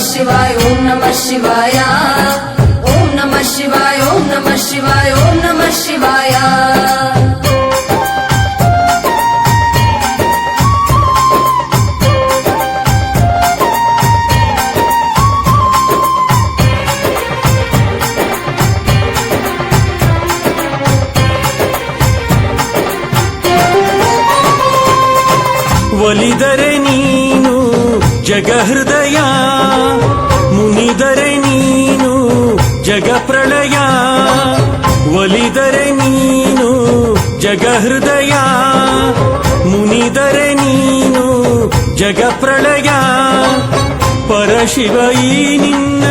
ಶಿವಾಯ ಓಂ ನಮಃ ಶಿವಾಯ ಓಂ ನಮಃ ಶಿವಾಯ ಓಂ ನಮಃ ಶಿವಾಯ ಓಂ ನಮಃ ಶಿವಾಯ ಒಲಿದರೆ ನೀನು ಜಗಹೃದಯ ಮುನಿದರೆ ನೀನು ಜಗ ಪ್ರಳಯ ಒಲಿದರೆ ನೀನು ಜಗಹೃದಯ ಮುನಿದರೆ ನೀನು ಜಗ ಪ್ರಳಯ ಪರಶಿವ ಈ ನಿನ್ನ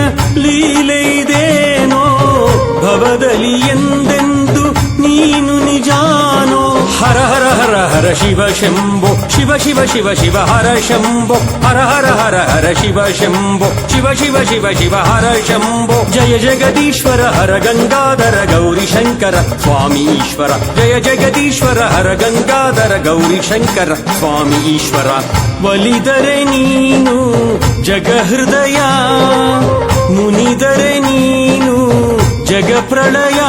ಲೀಲೆ ಇದೇನೋ ಭವದಲ್ಲಿ ಎಂದೆಂದು ನೀನು ನಿಜಾನೋ ಹರ ಹರ ಹರ ಹರ ಶಿವ ಶಂಭೋ ಶಿವ ಶಿವ ಶಿವ ಶಿವ ಹರ ಶಂಭೋ ಹರ ಹರ ಹರ ಹರ ಶಿವ ಶಂಭೋ ಶಿವ ಶಿವ ಶಿವ ಶಿವ ಹರ ಶಂಭೋ ಜಯ ಜಗದೀಶ್ವರ ಹರ ಗಂಗಾಧರ ಗೌರಿ ಶಂಕರ ಸ್ವಾಮಿ ಈಶ್ವರ ಜಯ ಜಗದೀಶ್ವರ ಹರ ಗಂಗಾಧರ ಗೌರಿ ಶಂಕರ ಸ್ವಾಮಿ ಈಶ್ವರ ಒಲಿದರೆ ನೀನು ಜಗಹೃದಯ ಮುನಿದರೆ ನೀನು ಜಗ ಪ್ರಳಯ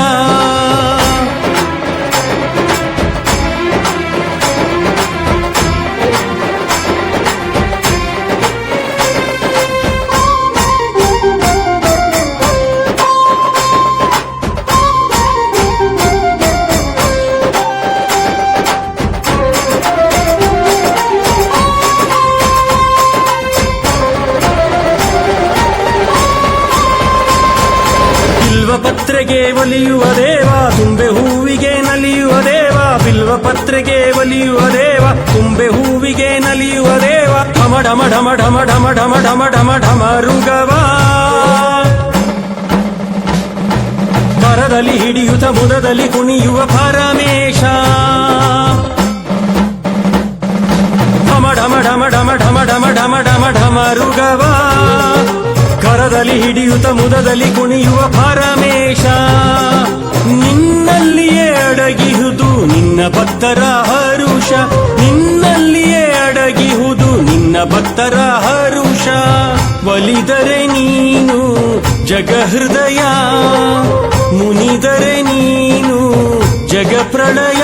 ಪತ್ರೆಗೆ ಒಲಿಯುವ ದೇವ ತುಂಬೆ ಹೂವಿಗೆ ನಲಿಯುವ ದೇವ ಬಿಲ್ವ ಪತ್ರೆಗೆ ಒಲಿಯುವ ದೇವ ತುಂಬೆ ಹೂವಿಗೆ ನಲಿಯುವ ದೇವ ಢಮ ಢಮ ಢಮ ಢಮ ಢಮ ಢಮ ಢಮ ಢಮ ಢಮ ರುಗವ ಕರದಲ್ಲಿ ಹಿಡಿಯುತ್ತ ಮುದದಲ್ಲಿ ಕುಣಿಯುವ ಪರಮೇಶ ಢಮ ಢಮ ಢಮ ಢಮ ಢಮ ಢಮ ಢಮ ಢಮ ಢಮ ರುಗವ ಕರದಲ್ಲಿ ಹಿಡಿಯುತ್ತ ಮುದದಲ್ಲಿ ಕುಣಿಯುವ ಪರಮೇಶ ನಿನ್ನಲ್ಲಿಯೇ ಅಡಗಿಹುದು ನಿನ್ನ ಭಕ್ತರ ಹರುಷ ನಿನ್ನಲ್ಲಿಯೇ ಅಡಗಿಹುದು ನಿನ್ನ ಭಕ್ತರ ಹರುಷ ಒಲಿದರೆ ನೀನು ಜಗಹೃದಯ ಮುನಿದರೆ ನೀನು ಜಗ ಪ್ರಳಯ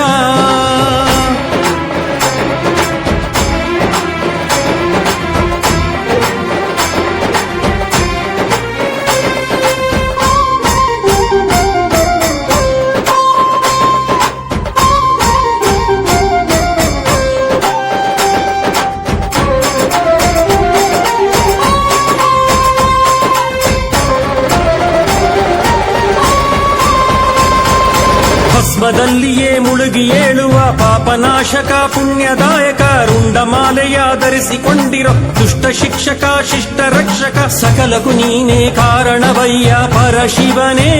ಭಸ್ಮದಲ್ಲಿಯೇ ಮುಳುಗಿ ಏಳುವ ಪಾಪನಾಶಕ ಪುಣ್ಯದಾಯಕ ರುಂಡಮಾಲೆಯ ಧರಿಸಿಕೊಂಡಿರೋ ದುಷ್ಟ ಶಿಕ್ಷಕ ಶಿಷ್ಟ ರಕ್ಷಕ ಸಕಲಕು ನೀನೇ ಕಾರಣವಯ್ಯ ಪರಶಿವನೇ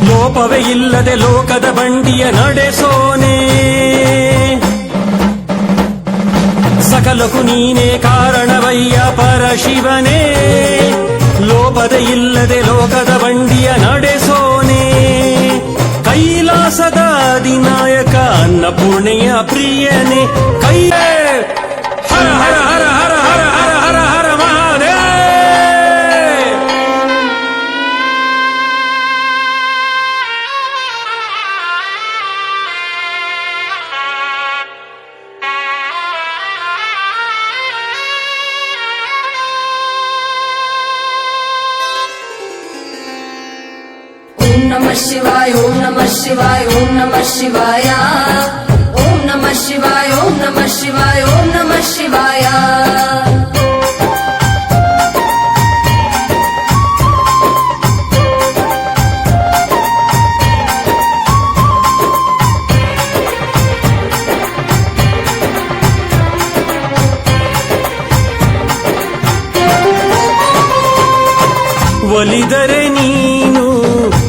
ಲೋಪವೇ ಇಲ್ಲದೆ ಲೋಕದ ಬಂಡಿಯ ನಡೆಸೋನೆ ಸಕಲಕು ನೀನೇ ಕಾರಣವಯ್ಯ ಪರಶಿವನೇ ಲೋಪದ ಇಲ್ಲದೆ ಲೋಕದ ಬಂಡಿಯ ನಡೆಸೋನೆ ಕೈಲಾಸದ ಅಧಿನಾಯಕ ಅನ್ನಪೂರ್ಣೆಯ ಪ್ರಿಯನೇ ಕೈ ಹರ ಹರ ಹರ ಹರ ಹರ ಹರ ಹರ ಹರ ಮಹಾದೇವ ಓಂ ನಮಃ ಶಿವಾಯ ಓಂ ನಮಃ ಶಿವಾಯ ಓಂ ನಮಃ ಶಿವಾಯ ಓಂ ನಮಃ ಶಿವಾಯ ಓಂ ನಮಃ ಶಿವಾಯ ಓಂ ನಮಃ ಶಿವಾಯ ಒಲಿದರೆ ನೀನು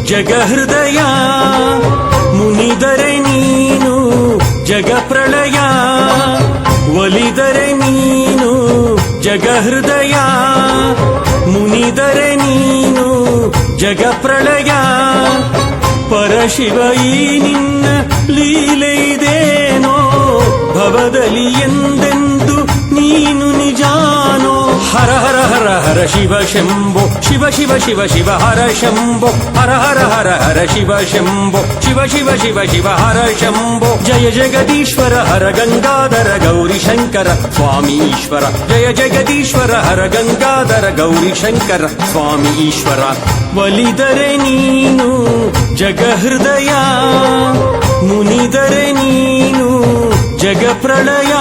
ಜಗಹೃದಯ ಮುನಿದರೆ ನೀನು ಜಗ ಪ್ರಳಯ ಒಲಿದರೆ ನೀನು ಜಗಹೃದಯ ಮುನಿದರೆ ನೀನು ಜಗ ಪ್ರಳಯ ಪರಶಿವ ಈ ನಿನ್ನ ಲೀಲೆ ಇದೇನೋ ಭವದಲ್ಲಿ ಎಂದೆಂದು ನೀನು ನಿಜ ಶಿವ ಶಂಭೋ ಶಿವ ಶಿವ ಶಿವ ಶಿವ ಹರ ಶಂಭೋ ಹರ ಹರ ಹರ ಹರ ಶಿವ ಶಂಭೋ ಶಿವ ಶಿವ ಶಿವ ಶಿವ ಹರ ಶಂಭೋ ಜಯ ಜಗದೀಶ್ವರ ಹರ ಗಂಗಾಧರ ಗೌರಿ ಶಂಕರ ಸ್ವಾಮಿ ಈಶ್ವರ ಜಯ ಜಗದೀಶ್ವರ ಹರ ಗಂಗಾಧರ ಗೌರಿ ಶಂಕರ ಸ್ವಾಮಿ ಈಶ್ವರ ಒಲಿದರೆ ನೀನು ಜಗ ಹೃದಯ ಮುನಿದರೆ ನೀನು ಜಗ ಪ್ರಳಯ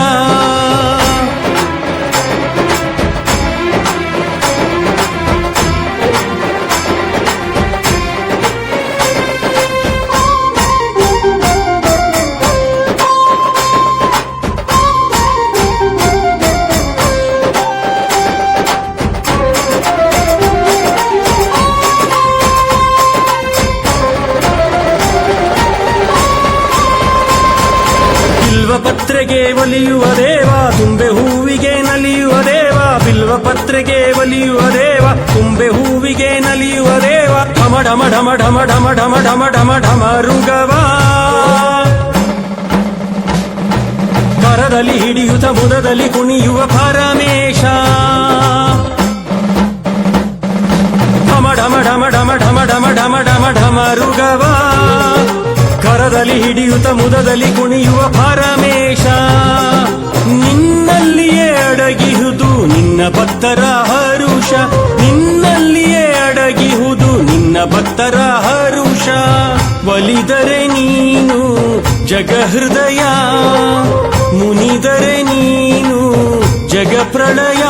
ಪತ್ರೆಗೆ ಒಲಿಯುವ ದೇವ ತುಂಬೆ ಹೂವಿಗೆ ನಲಿಯುವ ದೇವ ಬಿಲ್ವ ಪತ್ರೆಗೆ ಒಲಿಯುವ ದೇವ ತುಂಬೆ ಹೂವಿಗೆ ನಲಿಯುವ ದೇವ ಢಮ ಢಮ ಢಮ ಢಮ ಢಮ ಢಮ ಢಮ ಢಮ ಢಮ ರುಗವ ಕರದಲ್ಲಿ ಹಿಡಿಯುತ್ತ ಮುದದಲ್ಲಿ ಕುಣಿಯುವ ಪರಮೇಶ ಢಮ ಢಮ ಢಮ ಢಮ ಢಮ ಢಮ ಢಮ ಢಮ ಢಮ ರುಗವ ಕರದಲ್ಲಿ ಹಿಡಿಯುತ್ತ ಮುದದಲ್ಲಿ ಕುಣಿಯುವ ಪರಮೇಶ ನಿನ್ನಲ್ಲಿಯೇ ಅಡಗಿಹುದು ನಿನ್ನ ಭಕ್ತರ ಹರುಷ ನಿನ್ನಲ್ಲಿಯೇ ಅಡಗಿಹುದು ನಿನ್ನ ಭಕ್ತರ ಹರುಷ ಒಲಿದರೆ ನೀನು ಜಗ ಹೃದಯ ಮುನಿದರೆ ನೀನು ಜಗ ಪ್ರಳಯ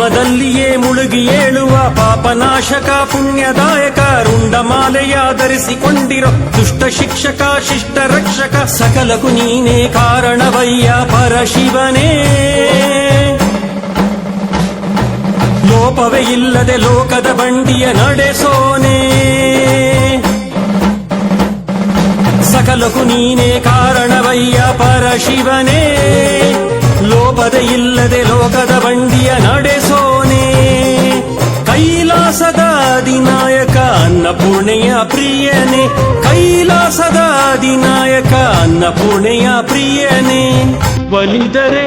ಭಸ್ಮದಲ್ಲಿಯೇ ಮುಳುಗಿ ಏಳುವ ಪಾಪನಾಶಕ ಪುಣ್ಯದಾಯಕ ರುಂಡಮಾಲೆಯ ಧರಿಸಿಕೊಂಡಿರೋ ದುಷ್ಟ ಶಿಕ್ಷಕ ಶಿಷ್ಟ ರಕ್ಷಕ ಸಕಲಕು ನೀನೇ ಕಾರಣವಯ್ಯ ಪರಶಿವನೇ ಲೋಪವೇ ಇಲ್ಲದೆ ಲೋಕದ ಬಂಡಿಯ ನಡೆಸೋನೆ ಸಕಲಕು ನೀನೇ ಕಾರಣವಯ್ಯ ಪರಶಿವನೇ ಲೋಪದೆ ಇಲ್ಲದೆ ಲೋಕದ ಬಂಡಿಯ ನಡೆಸೋನೆ ಕೈಲಾಸದ ಅಧಿನಾಯಕ ಅನ್ನಪೂರ್ಣೆಯ ಪ್ರಿಯನೇ ಕೈಲಾಸದ ಅಧಿನಾಯಕ ಅನ್ನಪೂರ್ಣೆಯ ಪ್ರಿಯನೇ ಒಲಿದರೆ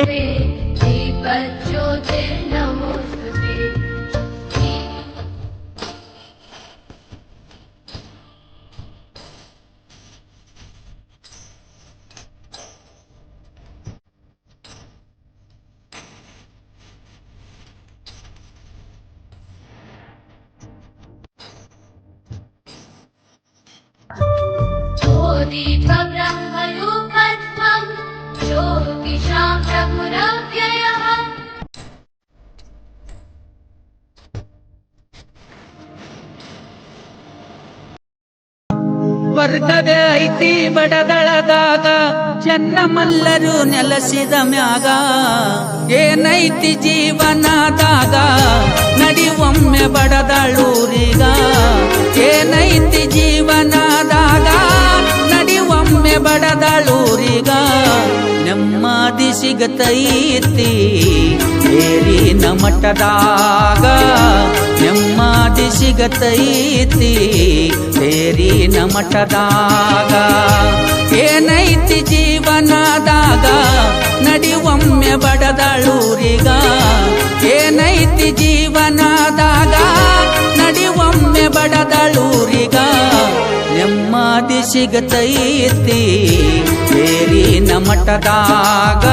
ब्रह्मरूपत्वं ज्योतिषां प्रभुरव्ययः ವರ್ಗದ ಐತಿ ಬಡದಳದಾಗ ಚೆನ್ನಮಲ್ಲರು ನೆಲೆಸಿದ ಮ್ಯಾಗ ಏನೈತಿ ಜೀವನದಾಗ ನಡಿವೊಮ್ಮೆ ಬಡದಳೂರಿಗ ಏನೈತಿ ಜೀವನದಾಗ ನಡಿವೊಮ್ಮೆ ಬಡದಳೂರಿಗ ನೆಮ್ಮದಿ ಸಿಗತೈತಿ ಏರಿನ ಮಠದಾಗ ನೆಮ್ಮದಿ ಸಿಗತೈತಿ ಏರಿನ ಮಠದಾಗ ಏನೈತಿ ಜೀವನದಾಗ ನಡಿವೊಮ್ಮೆ ಬಡದಳೂರಿಗ ಏನೈತಿ ಜೀವನದಾಗ ನಡಿವೊಮ್ಮೆ ಬಡದಳೂರಿಗ ನೆಮ್ಮದಿ ಸಿಗತೈತಿ ಏರಿನ ಮಠದಾಗ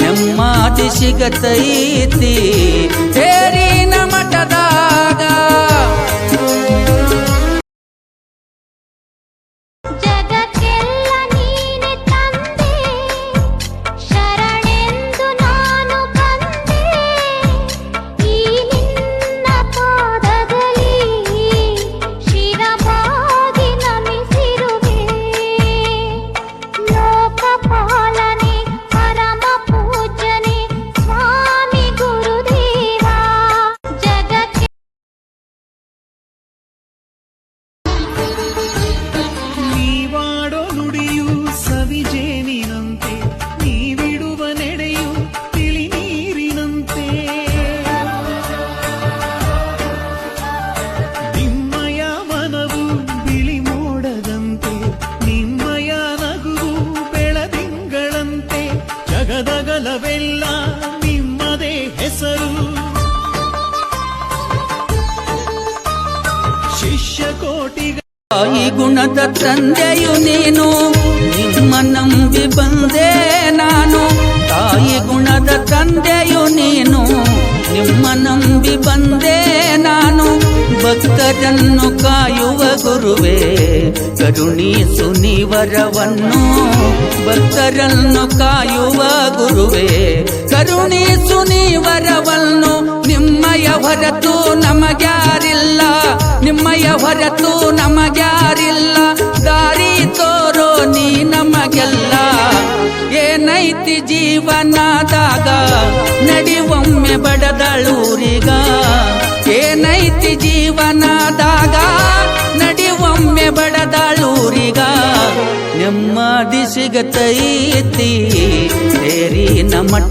ನೆಮ್ಮದಿ ಸಿಗತೈತಿ ಏರಿನ ಮಠದಾಗ ಪಾಲನೆ ಪರಮ ಪೂಜನೆ ಸ್ವಾಮಿ ಗುರುದೇವ ತಾಯಿ ಗುಣದ ತಂದೆಯು ನೀನು, ನಿಮ್ಮ ನಂಬಿ ಬಂದೆ ನಾನು. ತಾಯಿ ಗುಣದ ತಂದೆಯು ನೀನು, ನಿಮ್ಮ ನಂಬಿ ಬಂದೆ ನಾನು. ಭಕ್ತರನ್ನು ಕಾಯುವ ಗುರುವೇ, ಕರುಣಿಸು ನೀ ವರವನ್ನು. ಭಕ್ತರನ್ನು ಕಾಯುವ ಗುರುವೇ, ಕರುಣಿಸು ನೀ ವರವನ್ನು. ನಿಮ್ಮಯ ಹೊರತು ನಮಗ್ಯಾರಿಲ್ಲ, ನಿಮ್ಮಯ ಹೊರತು ನಮಗ್ಯಾರಿಲ್ಲ. ದಾರಿ ತೋರೋ ನೀ ನಮಗೆಲ್ಲ. ಏನೈತಿ ಜೀವನದಾಗ ನಡಿವೊಮ್ಮೆ ಬಡದಳೂರಿಗ. ಏನೈತಿ ಜೀವನದಾಗ ನಡಿವೊಮ್ಮೆ ಬಡದಳೂರಿಗ. ನೆಮ್ಮದಿ ಸಿಗತೈತಿ ಸೇರಿನ ಮಠ.